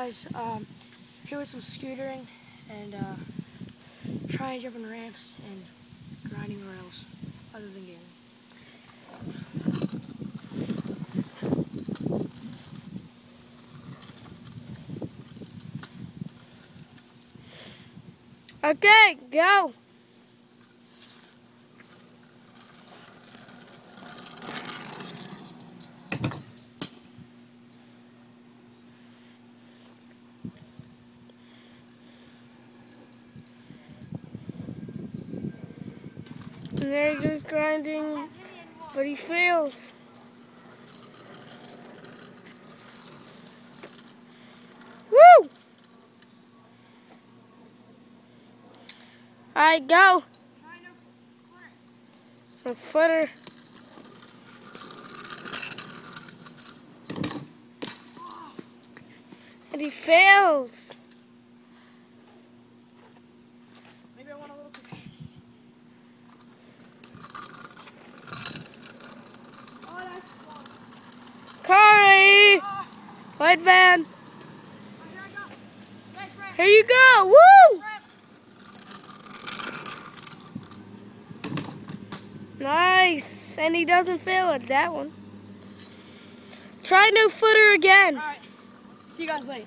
guys, here with some scootering and trying jumping ramps and grinding rails other than gaming. Okay, go. And there he goes grinding, but he fails. Woo! Alright, go. A footer. And he fails. Maybe I went a little too fast. Oh, that's fun. Corey! White van. Here I go. Nice ramp. Here you go. Woo! Nice. And he doesn't fail at that one. Try no footer again. Alright. See you guys later.